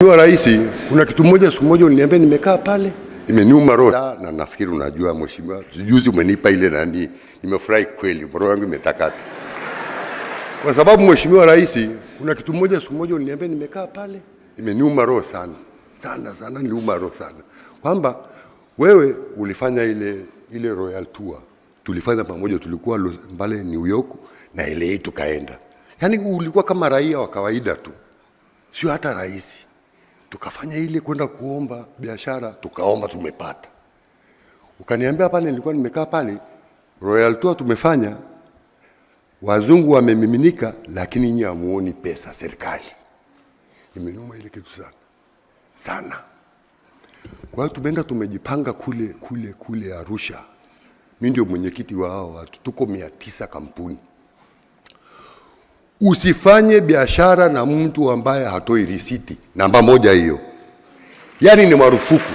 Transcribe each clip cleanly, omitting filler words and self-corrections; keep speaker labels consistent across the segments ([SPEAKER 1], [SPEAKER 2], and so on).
[SPEAKER 1] Mheshimiwa Rais, kuna kitu moja siku moja uliniambia, nimekaa pale imeniuma roho, na nafikiri unajua mheshimiwa, juzi umenipa ile nani, nimefurahi kweli, roho yangu imetakata. Kwa sababu Mheshimiwa Rais, kuna kitu moja siku moja uliniambia, nimekaa pale imeniuma roho sana niliuma roho sana, kwamba wewe ulifanya ile Royal Tour tulifanya pamoja, tulikuwa mbale New York na LA tukaenda, yani ulikuwa kama raia wa kawaida tu, sio hata rais. Tukafanya ile kwenda kuomba biashara, tukaomba, tumepata. Ukaniambia pale, nilikuwa nimekaa pale, Royal Tour tumefanya, wazungu wamemiminika, lakini nyinyi hamuoni pesa serikali. Imenuma ile kitu sana. Kwa hiyo tumeenda tumejipanga kule Arusha. Mimi ndio mwenyekiti wa hao watu, tuko 900 kampuni. Usifanye biashara na mtu ambaye hatoi risiti. Namba moja hiyo. Yani ni marufuku.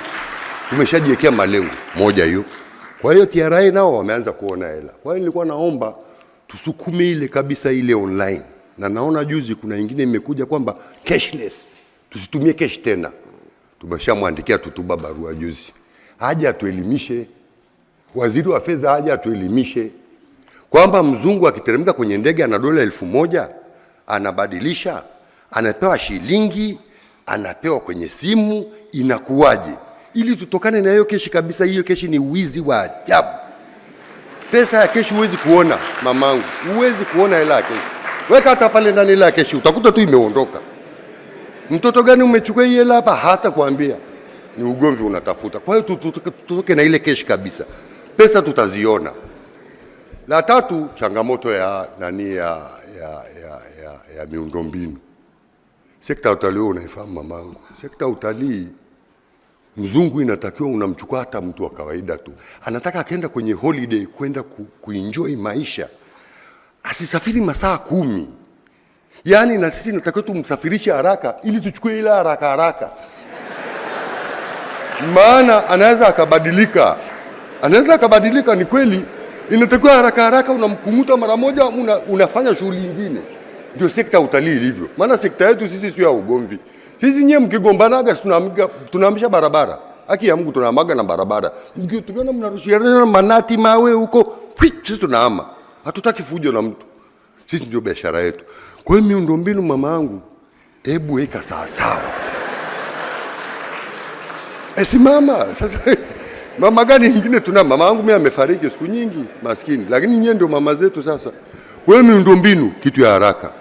[SPEAKER 1] Tumeshajiwekea malengo moja hiyo. Kwa hiyo TRA nao wameanza kuona hela. Kwa hiyo nilikuwa naomba tusukume ile kabisa ile online. Na naona juzi kuna nyingine imekuja kwamba cashless. Tusitumie cash tena. Tumeshamwandikia Tutuba barua juzi. Aje atuelimishe. Waziri wa fedha aje atuelimishe kwamba mzungu akiteremka kwenye ndege ana dola 1000 anabadilisha, anapewa shilingi, anapewa kwenye simu, inakuwaje? Ili tutokane na hiyo keshi kabisa. Hiyo keshi ni wizi wa ajabu. Pesa ya keshi huwezi kuona mamangu, huwezi kuona hela ya keshi. Weka hata pale ndani hela ya keshi, utakuta tu imeondoka. Mtoto gani umechukua hii hela hapa? Hata kuambia. Ni ugomvi unatafuta. Kwa hiyo tutoke na ile keshi kabisa. Pesa tutaziona. La tatu, changamoto ya miundombinu. Sekta ya utalii unaifahamu mamangu. Sekta ya utalii mzungu inatakiwa unamchukua hata mtu wa kawaida tu. Anataka akaenda kwenye holiday kwenda kuenjoy maisha. Asisafiri masaa 10. Yaani na sisi natakiwa tumsafirishe haraka ili tuchukue ile haraka. Maana anaweza akabadilika, ni kweli. Inatakiwa haraka unamkunguta mara moja, unafanya shughuli nyingine. Ndio sekta ya utalii ilivyo. Maana sekta yetu sisi sio ya ugomvi. Sisi nyewe mkigombanaga tunaamisha barabara. Haki ya Mungu tunahamaga na barabara. Mkiona mnarushiana manati mawe huko, sisi tunahama. Hatutaki fujo na mtu. Sisi ndio biashara yetu. Kwa hiyo miundombinu mamaangu, hebu weka sawa. Simama sasa. Mama gani nyingine tuna? Mama yangu mimi amefariki siku nyingi, maskini. Lakini nyinyi ndio mama zetu sasa. Wewe miundombinu kitu ya haraka.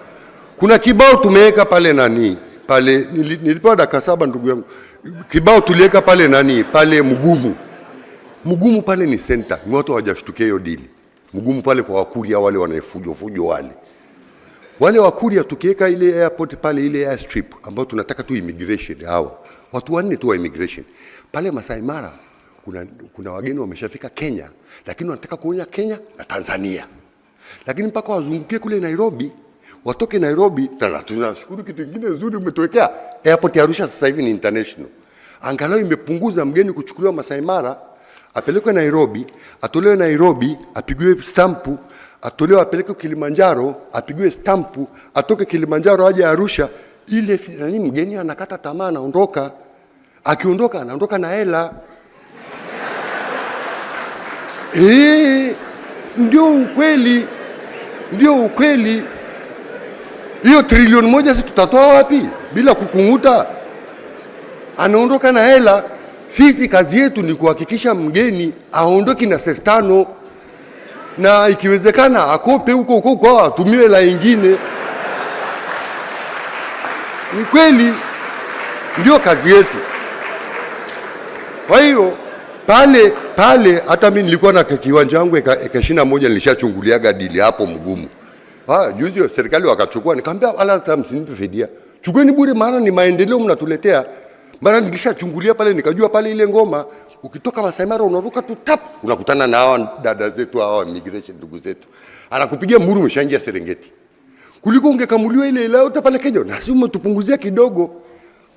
[SPEAKER 1] Kuna kibao tumeweka pale pale nilipewa dakika 7 ndugu yangu. Kibao tuliweka pale pale Mugumu pale ni center. Ni watu hawajashtukia hiyo dili. Mugumu pale kwa Wakuria wale wanaefujo wale. Wale Wakuria tukiweka ile airport pale, ile airstrip ambao tunataka tu immigration hao. Watu 4 tu wa immigration. Pale Masai Mara kuna wageni wameshafika Kenya, lakini wanataka kuonya Kenya na Tanzania. Lakini mpaka wazungukie kule Nairobi, watoke Nairobi. Tunashukuru kitu kingine nzuri umetuwekea. Airport ya Arusha sasa hivi ni international. Angalau imepunguza mgeni kuchukuliwa Masai Mara, apelekwe Nairobi, atolewe Nairobi, apigwe stampu, atolewe apelekwe Kilimanjaro, apigwe stampu, atoke Kilimanjaro aje Arusha. Ile mgeni anakata tamaa, anaondoka. Akiondoka anaondoka na hela. Ndio ukweli. Hiyo trilioni 1 sisi tutatoa wapi bila kukunguta? Anaondoka na hela. Sisi kazi yetu ni kuhakikisha mgeni aondoki na sestano, na ikiwezekana akope huko kwa atumie la nyingine. Ni kweli, ndio kazi yetu. Kwa hiyo pale hata mimi nilikuwa na kiwanja wangu eka 21 nilishachunguliaga dili hapo Mugumu. Juzi serikali wakachukua, nikamwambia wala hata msinipe fidia. Chukueni bure, maana ni maendeleo mnatuletea. Mara nilishachungulia pale nikajua pale ile ngoma ukitoka Masai Mara unaruka tu tap unakutana na hao dada zetu hao immigration ndugu zetu. Anakupigia mburu umeshaingia Serengeti. Kuliko ungekamuliwa ile yote pale Kenya. Na sisi tupunguzia kidogo.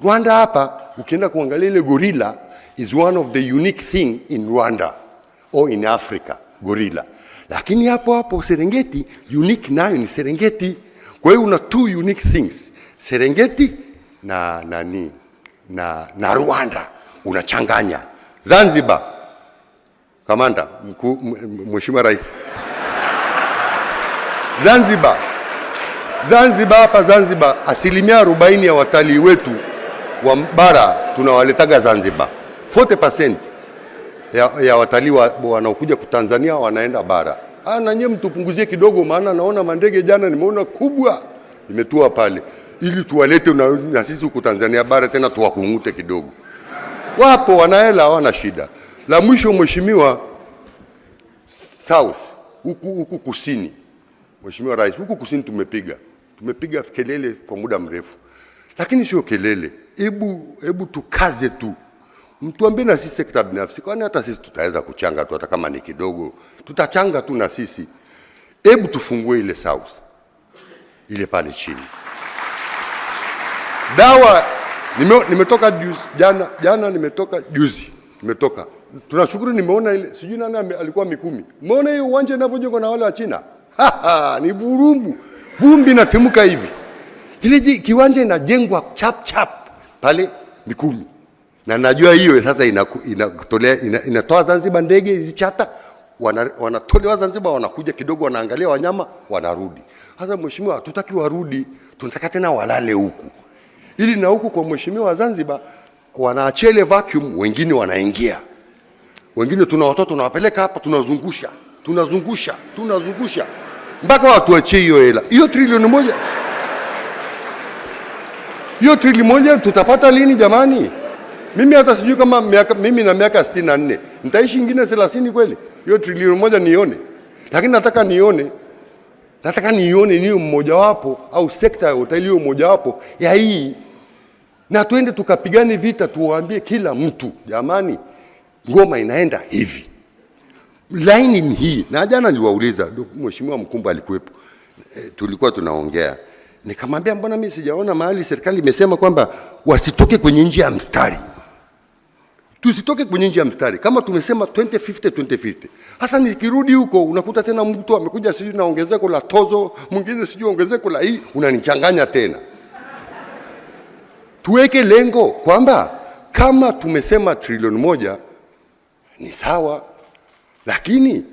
[SPEAKER 1] Rwanda hapa ukienda kuangalia ile gorilla is one of the unique thing in Rwanda or in Africa, gorilla. Lakini hapo Serengeti unique nayo ni Serengeti. Kwa hiyo una two unique things. Serengeti na na Rwanda unachanganya. Zanzibar, kamanda mkuu, Mheshimiwa Rais, Zanzibar hapa Zanzibar, 40% ya watalii wetu wa bara tunawaletaga Zanzibar. 40% ya watalii wanaokuja ku Tanzania wanaenda bara. Na nyinyi mtupunguzie kidogo, maana naona mandege jana nimeona kubwa imetua pale, ili tuwalete na sisi huku Tanzania bara tena tuwakungute kidogo. Wapo wanahela, hawana shida. La mwisho Mheshimiwa, South huku kusini, Mheshimiwa Rais, huku kusini tumepiga kelele kwa muda mrefu, lakini sio kelele. Hebu tukaze tu, mtuambie na sisi sekta binafsi, kwani hata sisi tutaweza kuchanga tu, hata kama ni kidogo tutachanga tu na sisi. Hebu tufungue ile South ile pale chini. Dawa nimetoka juzi, jana nimetoka juzi, tunashukuru, nimeona ile, sijui nani alikuwa Mikumi, umeona hiyo uwanja inavyojengwa na wale wa China. Ni burumbu, vumbi na timuka hivi. Ile kiwanja inajengwa chap pale Mikumi, na najua hiyo sasa inatoa Zanzibar ndege hizi chata, wanatolewa Zanzibar, wanakuja kidogo, wanaangalia wanyama, wanarudi. Sasa Mheshimiwa, hatutaki warudi, tunataka tena walale huku, ili na huku kwa Mheshimiwa wa Zanzibar wanaachia ile vacuum, wengine wanaingia, wengine tuna watoto tunawapeleka hapa, tunazungusha mpaka watu achie hiyo hela. Hiyo trilioni moja tutapata lini jamani? Mimi hata sijui kama mimi na miaka 64 nitaishi ingine 30 kweli hiyo trilioni moja nione. Lakini nataka nione niyo mmoja wapo, au sekta ya hoteli hiyo mmoja wapo ya hii, na tuende tukapigane vita, tuwaambie kila mtu jamani, ngoma inaenda hivi, line ni hii. Na jana niliwauliza, Mheshimiwa Mkumba alikuwepo, tulikuwa tunaongea, nikamwambia mbona mimi sijaona mahali serikali imesema kwamba wasitoke kwenye njia ya mstari. Tusitoke kwenye njia ya mstari. Kama tumesema 2050. Hasa nikirudi huko unakuta tena mtu amekuja sijui na ongezeko la tozo, mwingine sijui ongezeko la hii, unanichanganya tena. Tuweke lengo kwamba kama tumesema trilioni moja ni sawa, lakini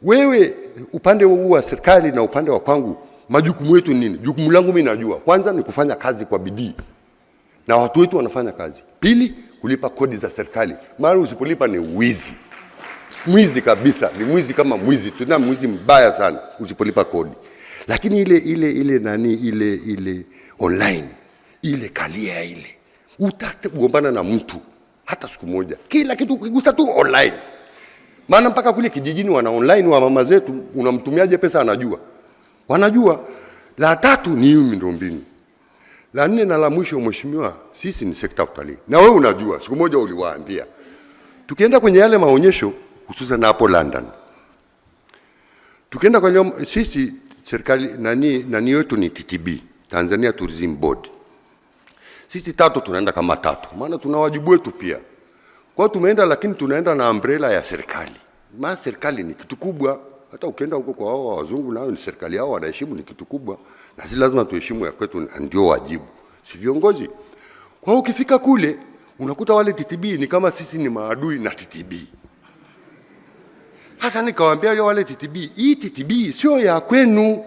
[SPEAKER 1] wewe upande huu wa serikali na upande wa kwangu, majukumu yetu nini? Jukumu langu mimi najua. Kwanza ni kufanya kazi kwa bidii, na watu wetu wanafanya kazi. Pili, kulipa kodi za serikali. Maana usipolipa ni mwizi kabisa, ni mwizi kama mwizi, tuna mwizi mbaya sana usipolipa kodi. Lakini ile online, ile kalia ile, utagombana na mtu hata siku moja. Kila kitu ukigusa tu online. Maana mpaka kule kijijini wana online wa mama zetu, unamtumiaje pesa wanajua. La tatu ni hiyo miundombinu. La nne na la mwisho Mheshimiwa, sisi ni sekta utalii. Na wewe unajua, siku moja uliwaambia, tukienda kwenye yale maonyesho, hususan hapo London, tukienda kwenye sisi serikali nani yetu ni TTB, Tanzania Tourism Board. Sisi tatu tunaenda kama tatu, maana tuna wajibu wetu pia. Kwa tumeenda, lakini tunaenda na umbrella ya serikali. Maana serikali ni kitu kubwa. Hata ukienda huko kwa hao wazungu, nao ni serikali yao, wanaheshimu, ni kitu kubwa. Na sisi lazima tuheshimu ya kwetu, ndio wajibu, si viongozi. Kwa hiyo ukifika kule unakuta wale TTB ni kama sisi ni maadui na TTB. Hasa nikawaambia wale TTB, hii TTB sio ya kwenu.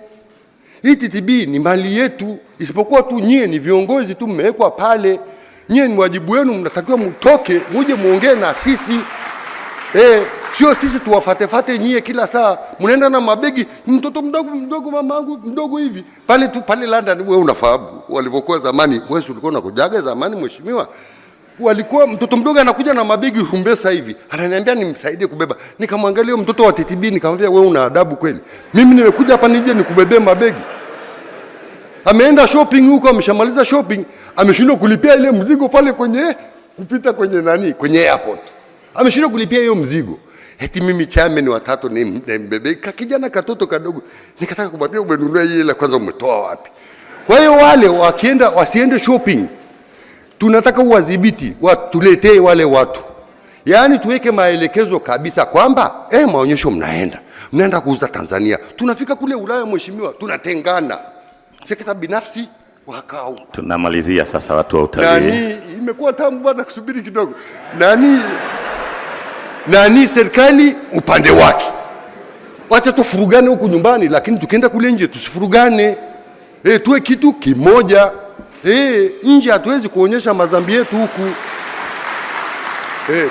[SPEAKER 1] Hii TTB ni mali yetu, isipokuwa tu nyie ni viongozi tu, mmewekwa pale. Nyie ni wajibu wenu, mnatakiwa mtoke muje muongee na sisi. Sio sisi tuwafatefate nyie kila saa. Mnaenda na mabegi, mtoto mdogo mamangu mdogo hivi. Pale London, wewe unafahamu walivyokuwa zamani. Wewe ulikuwa unakujaga zamani Mheshimiwa. Walikuwa mtoto mdogo anakuja na mabegi humbesa hivi. Ananiambia nimsaidie kubeba. Nikamwangalia mtoto wa TTB nikamwambia wewe una adabu kweli? Mimi nimekuja hapa nije nikubebee mabegi. Ameenda shopping huko, ameshamaliza shopping, ameshindwa kulipia ile mzigo pale kupita kwenye airport. Ameshindwa kulipia hiyo mzigo. Eti mimi chairman wa tatu ni mbebe kijana katoto kadogo. Nikataka kumwambia umenunua hii ile kwanza umetoa wapi? Kwa hiyo wale wasiende shopping. Tunataka uwadhibiti, tuletee wale watu. Yaani tuweke maelekezo kabisa kwamba maonyesho mnaenda kuuza Tanzania. Tunafika kule Ulaya Mheshimiwa, tunatengana. Sekta binafsi wakao.
[SPEAKER 2] Tunamalizia sasa, watu wa utalii.
[SPEAKER 1] Nani imekuwa tamu bwana, kusubiri kidogo. Nani serikali upande wake. Wacha tufurugane huku nyumbani, lakini tukienda kule nje tusifurugane. Tuwe kitu kimoja. Nje hatuwezi kuonyesha mazambi yetu huku.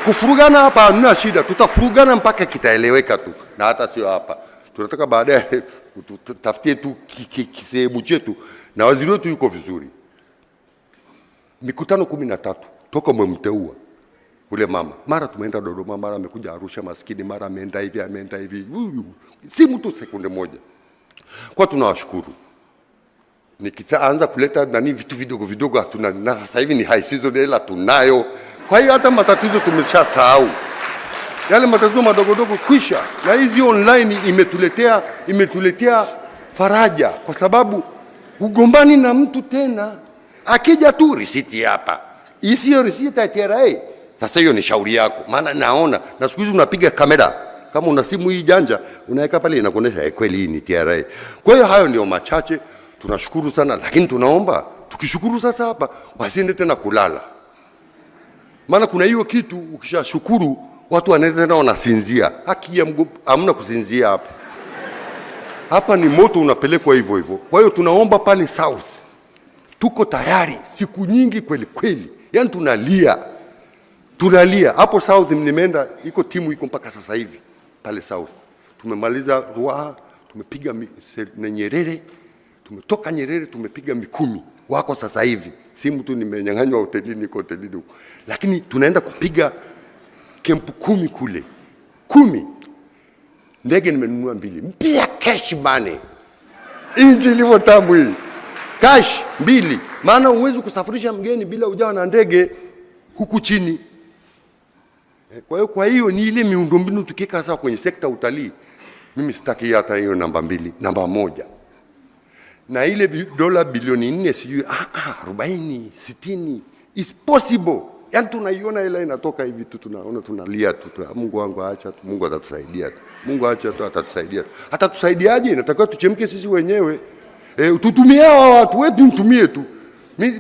[SPEAKER 1] Kufurugana hapa hamna shida, tutafurugana mpaka kitaeleweka tu. Na hata sio hapa. Tunataka baadaye tutafutie tu kisehemu chetu, na waziri wetu yuko vizuri. Mikutano 13 toka mmemteua ule mama. Mara tumeenda Dodoma, mara amekuja Arusha maskini, mara ameenda hivi. Si mtu sekunde moja. Kwa tunawashukuru. Nikianza kuleta vitu vidogo hatuna, na sasa hivi ni high season, hela tunayo. Kwa hiyo hata matatizo tumeshasahau. Yale matatizo madogo kwisha, na hizi online imetuletea faraja, kwa sababu ugombani na mtu tena. Akija tu risiti hapa, isiyo risiti ya TRA. Sasa hiyo ni shauri yako, maana naona na siku hizi unapiga kamera, kama una simu hii janja unaweka pale inakuonesha kweli hii ni TRA. Kwa hiyo hayo ndio machache, tunashukuru sana, lakini tunaomba tukishukuru sasa hapa wasiende tena kulala. Maana kuna hiyo kitu ukishashukuru watu wanaenda tena wanasinzia. Haki ya hamna kusinzia hapa. Hapa ni moto unapelekwa hivyo. Kwa hiyo tunaomba pale South. Tuko tayari siku nyingi kweli. Yaani tunalia. Hapo South nimeenda, iko timu iko mpaka sasa hivi pale South. Tumemaliza Ruaha, tumepiga na Nyerere. Tumetoka Nyerere tumepiga Mikumi. Wako sasa hivi. Si mtu nimenyang'anywa hotelini, iko hotelini huko. Lakini tunaenda kupiga kempu 10 kule. 10. Ndege nimenunua 2. Mpia cash money. Inji ilivyo tamu hii. Cash 2. Maana huwezi kusafirisha mgeni bila ujawa na ndege huku chini. Kwa hiyo ni ile miundombinu tukika sasa kwenye sekta utalii. Mimi sitaki hata hiyo namba 2, namba 1. Na ile dola bilioni 4 sijui 40, 60 is possible. Yaani tunaiona ile inatoka hivi tu, tunaona tunalia tu. Mungu wangu acha tu, Mungu atatusaidia tu. Mungu acha tu, atatusaidia. Atatusaidiaje? Inatakiwa tuchemke sisi wenyewe. Tutumie hawa watu wetu, mtumie tu.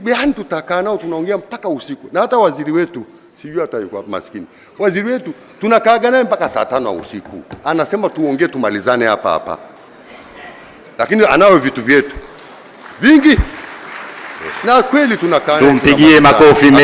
[SPEAKER 1] Yaani tutakaa nao tunaongea mpaka usiku. Na hata waziri wetu sijui hata yuko hapa maskini. Waziri wetu tunakaaga naye mpaka saa 5 usiku. Anasema tuongee tumalizane hapa. Lakini anao vitu vyetu vingi. Na kweli tunakaa.
[SPEAKER 2] Tumpigie makofi mengi.